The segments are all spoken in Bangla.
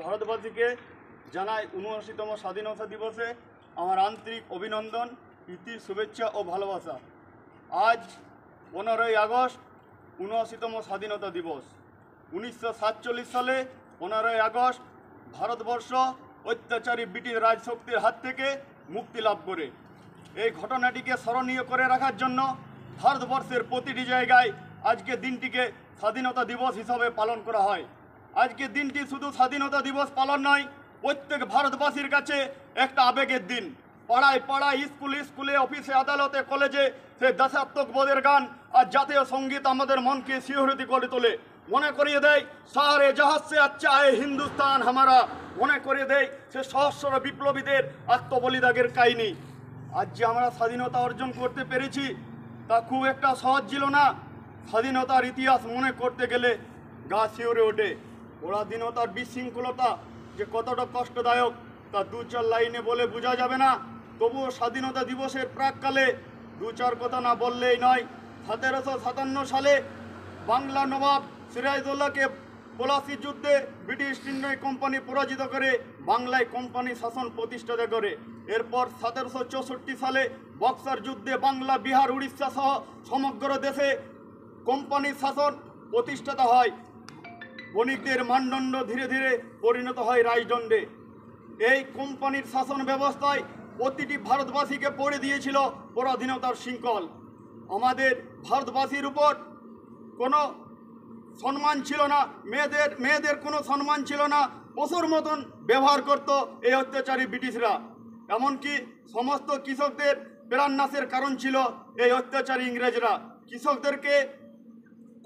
ভারতবাসীকে জানাই ৭৯তম স্বাধীনতা দিবসে আমার আন্তরিক অভিনন্দন, প্রীতি, শুভেচ্ছা ও ভালোবাসা। আজ 15ই আগস্ট ৭৯তম স্বাধীনতা দিবস। 1947 সালে 15ই আগস্ট ভারতবর্ষ অত্যাচারী ব্রিটিশ রাজশক্তির হাত থেকে মুক্তি লাভ করে। এই ঘটনাটিকে স্মরণীয় করে রাখার জন্য ভারতবর্ষের প্রতিটি জায়গায় আজকে দিনটিকে স্বাধীনতা দিবস হিসাবে পালন করা হয়। আজকে দিনটি শুধু স্বাধীনতা দিবস পালন নয়, প্রত্যেক ভারতবাসীর কাছে একটা আবেগের দিন। পাড়ায় পাড়ায়, স্কুলে, অফিসে, আদালতে, কলেজে সে দেশাত্মবোধের গান আর জাতীয় সঙ্গীত আমাদের মনকে শিহরিত করে তোলে। মনে করিয়ে দেয় সারে জাহাজ সে আচ্ছা এ হিন্দুস্তান হামারা। মনে করিয়ে দেয় সে সহস্র বিপ্লবীদের আত্মবলিদানের কাহিনী। আজ যে আমরা স্বাধীনতা অর্জন করতে পেরেছি তা খুব একটা সহজ ছিল না। স্বাধীনতার ইতিহাস মনে করতে গেলে গা শিউরে ওঠে। পরাধীনতার বিশৃঙ্খলতা যে কতটা কষ্টদায়ক তা 2-4 লাইনে বলে বোঝা যাবে না। তবুও স্বাধীনতা দিবসের প্রাককালে 2-4 কথা না বললেই নয়। 1757 সালে বাংলা নবাব সিরাজউদ্দৌলাকে পলাশী যুদ্ধে ব্রিটিশ ইন্ডিয়া কোম্পানি পরাজিত করে বাংলায় কোম্পানি শাসন প্রতিষ্ঠা করে। এরপর 1764 সালে বক্সার যুদ্ধে বাংলা, বিহার, উড়িষ্যা সহ সমগ্র দেশে কোম্পানি শাসন প্রতিষ্ঠা হয়। বণিকদের মানদণ্ড ধীরে ধীরে পরিণত হয় রাজদণ্ডে। এই কোম্পানির শাসন ব্যবস্থায় প্রতিটি ভারতবাসীকে পড়ে দিয়েছিল পরাধীনতার শৃঙ্খল। আমাদের ভারতবাসীর উপর কোনো সম্মান ছিল না, মেয়েদের কোনো সম্মান ছিল না। পশুর মতন ব্যবহার করত এই অত্যাচারী ব্রিটিশরা। এমনকি সমস্ত কৃষকদের প্রাণনাশের কারণ ছিল এই অত্যাচারী ইংরেজরা। কৃষকদেরকে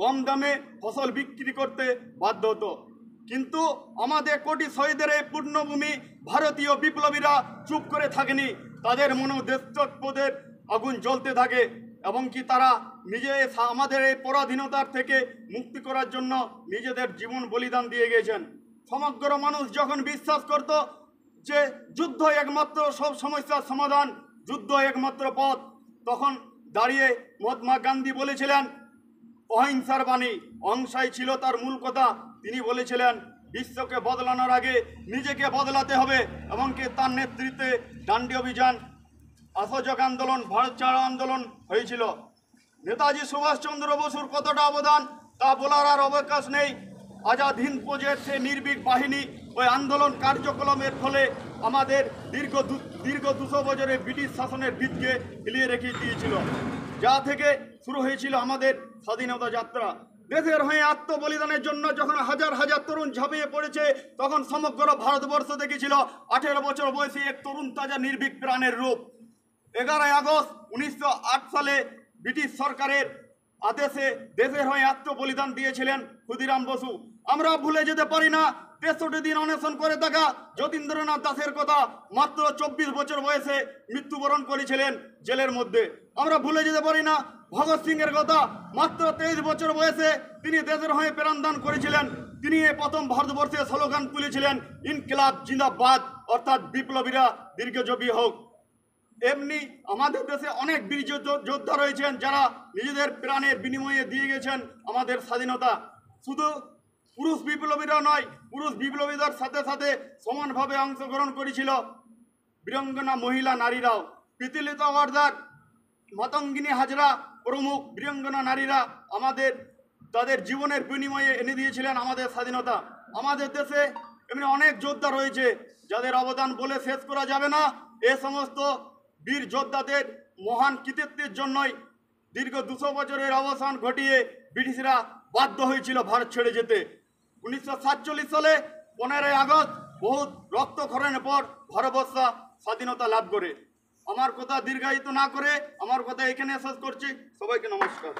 কম দামে ফসল বিক্রি করতে বাধ্য হতো। কিন্তু আমাদের কোটি শহীদের এই পূর্ণভূমি ভারতীয় বিপ্লবীরা চুপ করে থাকেনি। তাদের মনে দেশত্ববোধের আগুন জ্বলতে থাকে এবং কি তারা আমাদের এই পরাধীনতার থেকে মুক্তি করার জন্য নিজেদের জীবন বলিদান দিয়ে গিয়েছেন। সমগ্র মানুষ যখন বিশ্বাস করত যে যুদ্ধ একমাত্র সব সমস্যার সমাধান, যুদ্ধ একমাত্র পথ, তখন দাঁড়িয়ে মহাত্মা গান্ধী বলেছিলেন অহিংসার বাণী। অহিংসাই ছিল তার মূল কথা। তিনি বলেছিলেন বিশ্বকে বদলানোর আগে নিজেকে বদলাতে হবে এবং কি তার নেতৃত্বে ডান্ডি অভিযান, অসহযোগ আন্দোলন, ভারত ছাড়ো আন্দোলন হয়েছিল। নেতাজি সুভাষচন্দ্র বসুর কতটা অবদান তা বলার আর অবকাশ নেই। আজাদ হিন্দ ফৌজের সে নির্ভীক বাহিনী ওই আন্দোলন কার্যক্রমের ফলে আমাদের দীর্ঘ 200 বছরের ব্রিটিশ শাসনের ভিতকে হিলিয়ে রেখে দিয়েছিল, যা থেকে শুরু হয়েছিল আমাদের স্বাধীনতা যাত্রা। দেশের হয়ে আত্মবলিদানের জন্য যখন হাজার হাজার তরুণ ঝাঁপিয়ে পড়েছে, তখন সমগ্র ভারতবর্ষ দেখেছিল 18 বছর বয়সী এক তরুণ তাজা নির্ভীক প্রাণের রূপ। 11ই আগস্ট 1908 সালে ব্রিটিশ সরকারের আদেশে দেশের হয়ে আত্মবলিদান দিয়েছিলেন ক্ষুদিরাম বসু। আমরা ভুলে যেতে পারি না 63 দিন অনশন করে থাকা যতীন্দ্রনাথ দাসের কথা। মাত্র 24 বছর বয়সে মৃত্যুবরণ করেছিলেন জেলের মধ্যে। আমরা ভুলে যেতে পারি না ভগৎ সিং এর কথা। মাত্র 23 বছর বয়সে তিনি দেশের হয়ে প্রাণদান করেছিলেন। তিনি প্রথম ভারতবর্ষে স্লোগান তুলেছিলেন ইনকিলাব জিন্দাবাদ, অর্থাৎ বিপ্লবীরা দীর্ঘজীবী হোক। এমনি আমাদের দেশে অনেক বীর যোদ্ধা রয়েছেন যারা নিজেদের প্রাণের বিনিময়ে দিয়ে গেছেন আমাদের স্বাধীনতা। শুধু পুরুষ বিপ্লবীরা নয়, পুরুষ বিপ্লবীদের সাথে সাথে সমানভাবে অংশগ্রহণ করেছিল বীরাঙ্গনা মহিলা নারীরাও। প্রীতিলতা ওয়াদ্দেদার, মাতঙ্গিনী হাজরা প্রমুখ বীরাঙ্গনা নারীরা তাদের জীবনের বিনিময়ে এনে দিয়েছিলেন আমাদের স্বাধীনতা। আমাদের দেশে এমনি অনেক যোদ্ধা রয়েছে যাদের অবদান বলে শেষ করা যাবে না। এ সমস্ত বীর যোদ্ধাদের মহান কৃতিত্বের জন্যই দীর্ঘ 200 বছরের অবসান ঘটিয়ে ব্রিটিশরা বাধ্য হয়েছিল ভারত ছেড়ে যেতে। 1947 সালে 15ই আগস্ট বহুত রক্তক্ষরণের পর ভারতবর্ষ স্বাধীনতা লাভ করে। আমার কথা দীর্ঘায়িত না করে আমার কথা এখানে শেষ করছি। সবাইকে নমস্কার।